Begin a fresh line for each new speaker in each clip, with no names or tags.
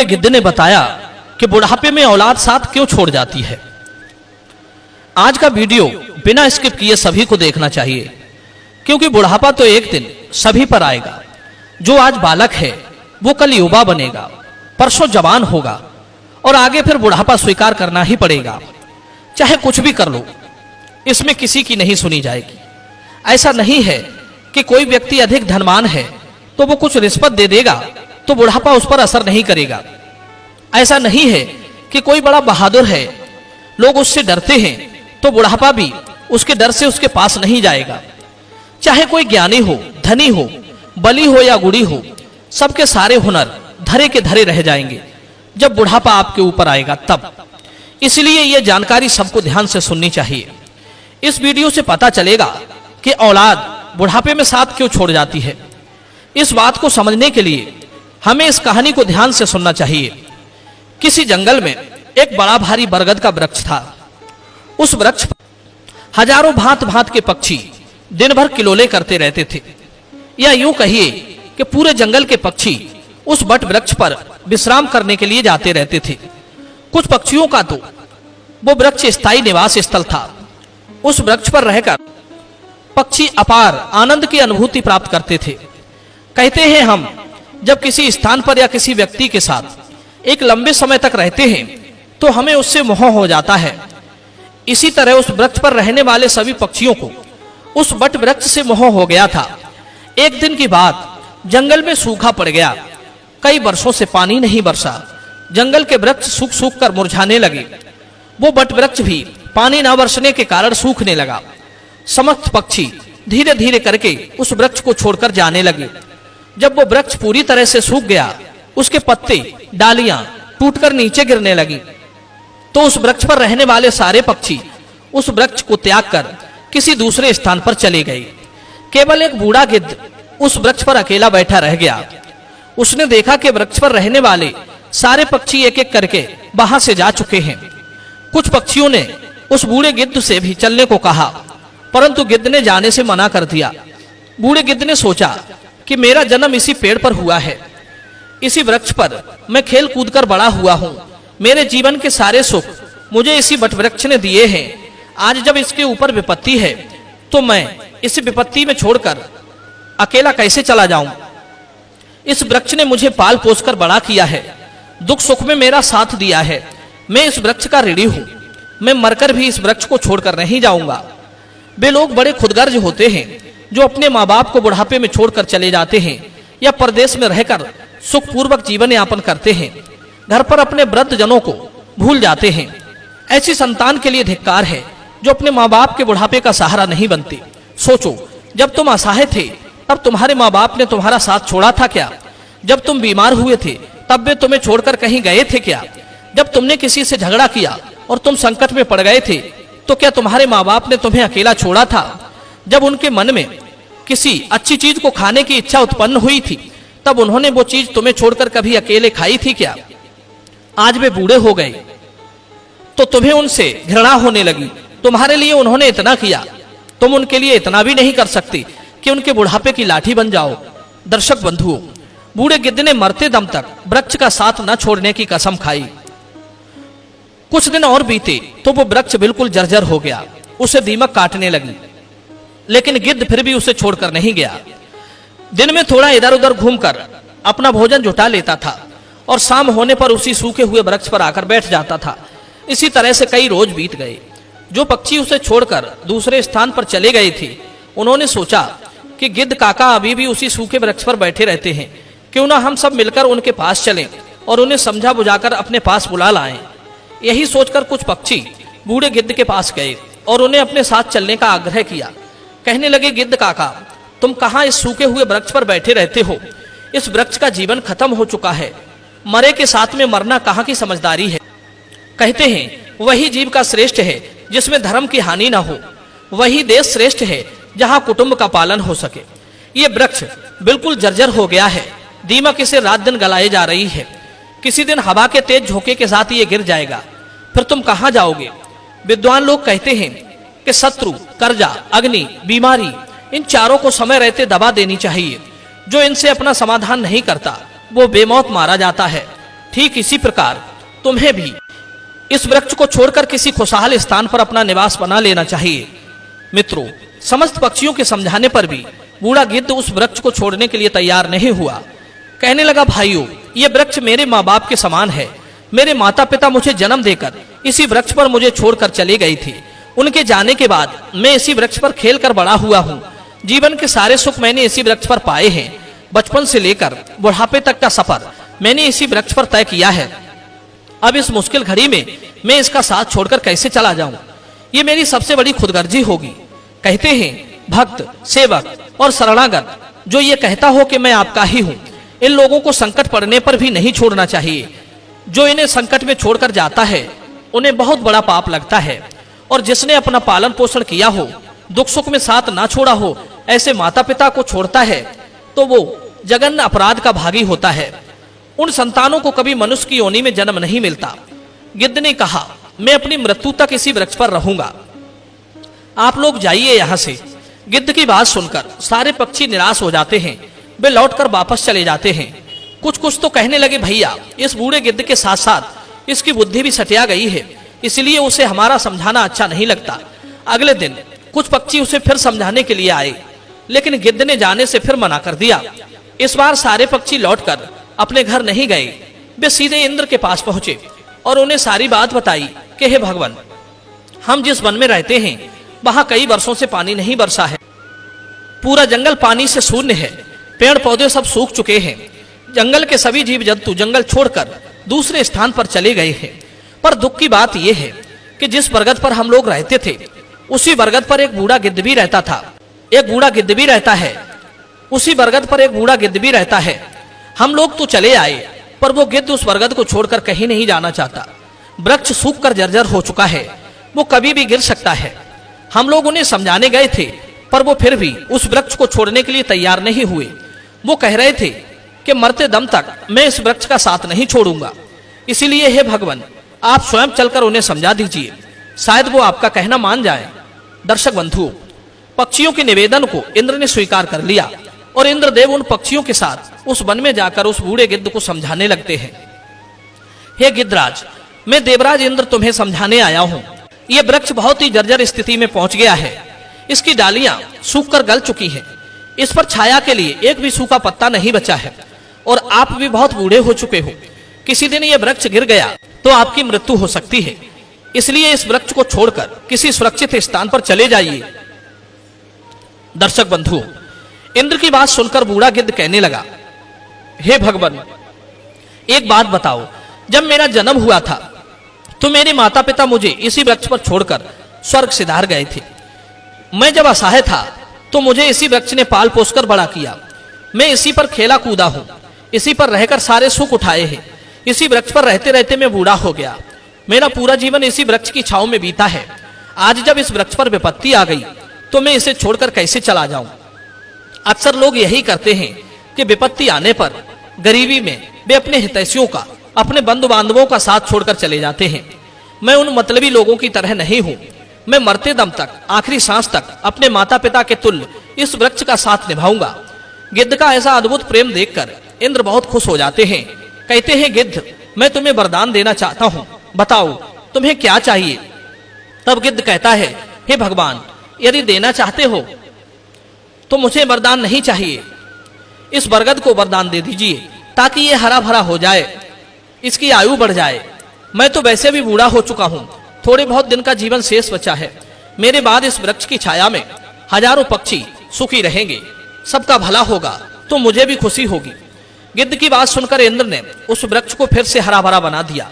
गिद्ध ने बताया कि बुढ़ापे में औलाद साथ क्यों छोड़ जाती है। आज का वीडियो बिना स्किप किए सभी को देखना चाहिए, क्योंकि बुढ़ापा तो एक दिन सभी पर आएगा। जो आज बालक है वो कल युवा बनेगा, परसों जवान होगा और आगे फिर बुढ़ापा स्वीकार करना ही पड़ेगा। चाहे कुछ भी कर लो, इसमें किसी की नहीं सुनी जाएगी। ऐसा नहीं है कि कोई व्यक्ति अधिक धनवान है तो वो कुछ रिश्वत दे देगा तो बुढ़ापा उस पर असर नहीं करेगा। ऐसा नहीं है कि कोई बड़ा बहादुर है, लोग उससे डरते हैं तो बुढ़ापा भी उसके डर से उसके पास नहीं जाएगा। चाहे कोई ज्ञानी हो, धनी हो, बली हो या गुड़ी हो, सबके सारे हुनर धरे के धरे रह जाएंगे जब बुढ़ापा आपके ऊपर आएगा तब। इसलिए यह जानकारी सबको ध्यान से सुननी चाहिए। इस वीडियो से पता चलेगा कि औलाद बुढ़ापे में साथ क्यों छोड़ जाती है। इस बात को समझने के लिए हमें इस कहानी को ध्यान से सुनना चाहिए। किसी जंगल में एक बड़ा भारी बरगद का वृक्ष था। उस वृक्ष पर हजारों भांत भांत के पक्षी दिन भर किलोले करते रहते थे, या यूं कहिए कि पूरे जंगल के पक्षी उस बट वृक्ष पर विश्राम करने के लिए जाते रहते थे। कुछ पक्षियों का तो वो वृक्ष स्थायी निवास स्थल था। उस वृक्ष पर रहकर पक्षी अपार आनंद की अनुभूति प्राप्त करते थे। कहते हैं हम जब किसी स्थान पर या किसी व्यक्ति के साथ एक लंबे समय तक रहते हैं तो हमें उससे मोह हो जाता है। इसी तरह उस वृक्ष पर रहने वाले सभी पक्षियों को उस बट वृक्ष से मोह हो गया था। एक दिन की बात, जंगल में सूखा पड़ गया। कई वर्षों से पानी नहीं बरसा। जंगल के वृक्ष सूख सूख कर मुरझाने लगे। वो बट वृक्ष भी पानी न बरसने के कारण सूखने लगा। समस्त पक्षी धीरे धीरे करके उस वृक्ष को छोड़कर जाने लगे। जब वो वृक्ष पूरी तरह से सूख गया, उसके पत्ते, डालियां टूटकर नीचे गिरने लगी, तो उस वृक्ष पर रहने वाले सारे पक्षी उस वृक्ष को त्याग कर किसी दूसरे स्थान पर चले गए। केवल एक बूढ़ा गिद्ध उस वृक्ष पर अकेला बैठा रह गया। उसने देखा कि वृक्ष पर रहने वाले सारे पक्षी एक एक करके वहां से जा चुके हैं। कुछ पक्षियों ने उस बूढ़े गिद्ध से भी चलने को कहा, परंतु गिद्ध ने जाने से मना कर दिया। बूढ़े गिद्ध ने सोचा कि मेरा जन्म इसी पेड़ पर हुआ है, इसी वृक्ष पर मैं खेल कूद कर बड़ा हुआ हूं। मेरे जीवन के सारे सुख मुझे इसी बट वृक्ष ने दिए हैं। आज जब इसके ऊपर विपत्ति है तो मैं इस विपत्ति में छोड़कर अकेला कैसे चला जाऊं। इस वृक्ष ने मुझे पाल पोस कर बड़ा किया है, दुख सुख में मेरा साथ दिया है। मैं इस वृक्ष का ऋणी हूं। मैं मरकर भी इस वृक्ष को छोड़कर नहीं जाऊंगा। वे लोग बड़े खुदगर्ज होते हैं जो अपने माँ बाप को बुढ़ापे में छोड़कर चले जाते हैं या परदेश में रहकर सुखपूर्वक जीवन यापन करते हैं। घर पर अपने वृद्ध जनों को भूल जाते हैं। ऐसी संतान के लिए धिक्कार है जो अपने माँ बाप के बुढ़ापे का सहारा नहीं बनते। सोचो, जब तुम असहाय थे तब तुम्हारे माँ बाप ने तुम्हारा साथ छोड़ा था क्या? जब तुम बीमार हुए थे तब वे तुम्हें छोड़कर कहीं गए थे क्या? जब तुमने किसी से झगड़ा किया और तुम संकट में पड़ गए थे तो क्या तुम्हारे माँ बाप ने तुम्हें अकेला छोड़ा था? जब उनके मन में किसी अच्छी चीज को खाने की इच्छा उत्पन्न हुई थी तब उन्होंने वो चीज तुम्हें छोड़कर कभी अकेले खाई थी क्या? आज वे बूढ़े हो गए तो तुम्हें उनसे घृणा होने लगी। तुम्हारे लिए उन्होंने इतना किया, तुम उनके लिए इतना भी नहीं कर सकती कि उनके बुढ़ापे की लाठी बन जाओ। दर्शक बंधुओं, बूढ़े गिद्ध ने मरते दम तक वृक्ष का साथ न छोड़ने की कसम खाई। कुछ दिन और बीते तो वो वृक्ष बिल्कुल जर्जर हो गया। उसे दीमक काटने लगी, लेकिन गिद्ध फिर भी उसे छोड़कर नहीं गया। दिन में थोड़ा इधर उधर घूमकर अपना भोजन जुटा लेता था और शाम होने पर उसी सूखे हुए वृक्ष पर आकर बैठ जाता था। इसी तरह से कई रोज बीत गए। जो पक्षी उसे छोड़कर दूसरे स्थान पर चले गए थे, उन्होंने सोचा कि गिद्ध काका अभी भी उसी सूखे वृक्ष पर बैठे रहते हैं, क्यों ना हम सब मिलकर उनके पास चलें और उन्हें समझा बुझाकर अपने पास बुला लाएं। यही सोचकर कुछ पक्षी बूढ़े गिद्ध के पास गए और उन्हें अपने साथ चलने का आग्रह किया। कहने लगे, गिद्ध काका, तुम कहाँ इस सूखे हुए वृक्ष पर बैठे रहते हो? इस वृक्ष का जीवन खत्म हो चुका है। मरे के साथ में मरना कहाँ की समझदारी है? कहते हैं वही जीव का श्रेष्ठ है जिसमें धर्म की हानि ना हो। वही देश श्रेष्ठ है जहाँ कुटुंब का पालन हो सके। ये वृक्ष बिल्कुल जर्जर हो गया है। दीमक इसे रात दिन गलाए जा रही है। किसी दिन हवा के तेज झोंके के साथ ये गिर जाएगा। फिर तुम कहाँ जाओगे? विद्वान लोग कहते हैं कि शत्रु, कर्जा, अग्नि, बीमारी, इन चारों को समय रहते दबा देनी चाहिए। जो इनसे अपना समाधान नहीं करता वो बेमौत मारा जाता है। ठीक इसी प्रकार तुम्हें भी इस वृक्ष को छोड़कर किसी खुशहाल स्थान पर अपना निवास बना लेना चाहिए। मित्रों, समस्त पक्षियों के समझाने पर भी बूढ़ा गिद्ध उस वृक्ष को छोड़ने के लिए तैयार नहीं हुआ। कहने लगा, भाइयों, ये वृक्ष मेरे माँ बाप के समान है। मेरे माता पिता मुझे जन्म देकर इसी वृक्ष पर मुझे छोड़कर चले गए थे। उनके जाने के बाद मैं इसी वृक्ष पर खेलकर बड़ा हुआ हूँ। जीवन के सारे सुख मैंने इसी वृक्ष पर पाए हैं। बचपन से लेकर बुढ़ापे तक का सफर मैंने इसी वृक्ष पर तय किया है। अब इस मुश्किल घड़ी में मैं इसका साथ छोड़कर कैसे चला जाऊं? ये मेरी सबसे बड़ी खुदगर्जी होगी। कहते हैं, भक्त, सेवक और शरणागत जो ये कहता हो कि मैं आपका ही हूं, इन लोगों को संकट पड़ने पर भी नहीं छोड़ना चाहिए। जो इन्हें संकट में छोड़कर जाता है उन्हें बहुत बड़ा पाप लगता है। और जिसने अपना पालन पोषण किया हो, दुख सुख में साथ ना छोड़ा हो, ऐसे माता पिता को छोड़ता है तो वो जघन्य अपराध का भागी होता है। उन संतानों को कभी मनुष्य की योनि में जन्म नहीं मिलता। गिद्ध ने कहा, मैं अपनी मृत्यु तक इसी वृक्ष पर रहूंगा। आप लोग जाइए यहां से। गिद्ध की बात सुनकर सारे पक्षी निराश हो जाते हैं। वे लौटकर वापस चले जाते हैं। कुछ तो कहने लगे, भैया, इस बूढ़े गिद्ध के साथ साथ इसकी बुद्धि भी सटिया गई है, इसलिए उसे हमारा समझाना अच्छा नहीं लगता। अगले दिन कुछ पक्षी उसे फिर समझाने के लिए आए, लेकिन गिद्ध ने जाने से फिर मना कर दिया। इस बार सारे पक्षी लौटकर अपने घर नहीं गए। वे सीधे इंद्र के पास पहुंचे और उन्हें सारी बात बताई कि हे भगवान, हम जिस वन में रहते हैं वहां कई वर्षों से पानी नहीं बरसा है। पूरा जंगल पानी से शून्य है। पेड़ पौधे सब सूख चुके हैं। जंगल के सभी जीव जंतु जंगल छोड़कर दूसरे स्थान पर चले गए हैं। पर दुख की बात यह है कि जिस बरगद पर हम लोग रहते थे उसी बरगद पर एक बूढ़ा गिद्ध भी रहता था। एक बूढ़ा गिद्ध भी रहता है। उसी बरगद पर एक बूढ़ा गिद्ध भी रहता है। हम लोग तो चले आए, पर वो गिद्ध उस बरगद को छोड़कर कहीं नहीं जाना चाहता। वृक्ष सूख कर जर्जर हो चुका है। वो कभी भी गिर सकता है। हम लोग उन्हें समझाने गए थे, पर वो फिर भी उस वृक्ष को छोड़ने के लिए तैयार नहीं हुए। वो कह रहे थे कि मरते दम तक मैं इस वृक्ष का साथ नहीं छोड़ूंगा। इसीलिए हे भगवान, आप स्वयं चलकर उन्हें समझा दीजिए, शायद वो आपका कहना मान जाए। दर्शक बंधुओं, पक्षियों के निवेदन को इंद्र ने स्वीकार कर लिया और इंद्रदेव उन पक्षियों के साथ उस वन में जाकर उस बूढ़े गिद्ध को समझाने लगते हैं। हे गिद्धराज, मैं देवराज इंद्र तुम्हें समझाने आया हूं। यह वृक्ष बहुत ही जर्जर स्थिति में पहुंच गया है। इसकी डालियां सूखकर गल चुकी हैं। इस पर छाया के लिए एक भी सूखा पत्ता नहीं बचा है और आप भी बहुत बूढ़े हो चुके हो। किसी दिन यह वृक्ष गिर गया तो आपकी मृत्यु हो सकती है। इसलिए इस वृक्ष को छोड़कर किसी सुरक्षित स्थान पर चले जाइए। दर्शक बंधुओं, इंद्र की बात सुनकर बूढ़ा गिद्ध कहने लगा, हे भगवान, एक बात बताओ, जब मेरा जन्म हुआ था तो मेरे माता पिता मुझे इसी वृक्ष पर छोड़कर स्वर्ग सिधार गए थे। मैं जब असहाय था तो मुझे इसी वृक्ष ने पाल पोसकर बड़ा किया। मैं इसी पर खेला कूदा हूं। इसी पर रहकर सारे सुख उठाए हैं। इसी वृक्ष पर रहते रहते मैं बूढ़ा हो गया। मेरा पूरा जीवन इसी वृक्ष की छांव में बीता है। आज जब इस वृक्ष पर विपत्ति आ गई तो मैं इसे छोड़कर कैसे चला जाऊं? अक्सर लोग यही करते हैं कि विपत्ति आने पर गरीबी में वे अपने हितैषियों का, अपने बंधु बांधवों का साथ छोड़कर चले जाते हैं। मैं उन मतलबी लोगों की तरह नहीं हूं। मैं मरते दम तक, आखिरी सांस तक अपने माता पिता के तुल्य इस वृक्ष का साथ निभाऊंगा। गिद्ध का ऐसा अद्भुत प्रेम देखकर इंद्र बहुत खुश हो जाते हैं। कहते हैं, गिद्ध, मैं तुम्हें वरदान देना चाहता हूं, बताओ तुम्हें क्या चाहिए? तब गिद्ध कहता है, हे भगवान, यदि देना चाहते हो तो मुझे वरदान नहीं चाहिए। इस बरगद को वरदान दे दीजिए ताकि ये हरा भरा हो जाए, इसकी आयु बढ़ जाए। मैं तो वैसे भी बूढ़ा हो चुका हूं। थोड़े बहुत दिन का जीवन शेष बचा है। मेरे बाद इस वृक्ष की छाया में हजारों पक्षी सुखी रहेंगे। सबका भला होगा तो मुझे भी खुशी होगी। गिद्ध की बात सुनकर इंद्र ने उस वृक्ष को फिर से हरा भरा बना दिया।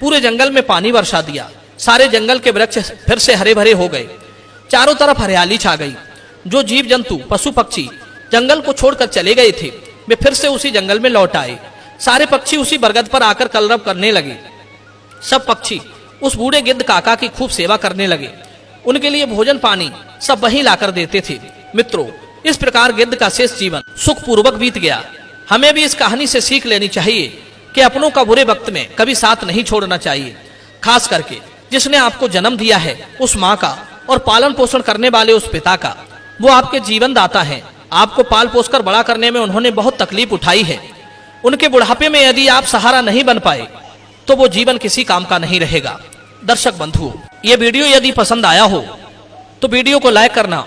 पूरे जंगल में पानी बरसा दिया। सारे जंगल के वृक्ष फिर से हरे भरे हो गए। चारों तरफ हरियाली छा गई। जो जीव जंतु, पशु पक्षी जंगल को छोड़कर चले गए थे, वे फिर से उसी जंगल में लौट आए। सारे पक्षी उसी बरगद पर आकर कलरव करने लगे। सब पक्षी उस बूढ़े गिद्ध काका की खूब सेवा करने लगे। उनके लिए भोजन पानी सब वहीं लाकर देते थे। मित्रों, इस प्रकार गिद्ध का शेष जीवन सुखपूर्वक बीत गया। हमें भी इस कहानी से सीख लेनी चाहिए कि अपनों का बुरे वक्त में कभी साथ नहीं छोड़ना चाहिए। खास करके जिसने आपको जन्म दिया है उस माँ का और पालन पोषण करने वाले उस पिता का। वो आपके जीवन दाता है। आपको पाल पोस कर बड़ा करने में उन्होंने बहुत तकलीफ उठाई है। उनके बुढ़ापे में यदि आप सहारा नहीं बन पाए तो वो जीवन किसी काम का नहीं रहेगा। दर्शक बंधुओं, ये वीडियो यदि पसंद आया हो तो वीडियो को लाइक करना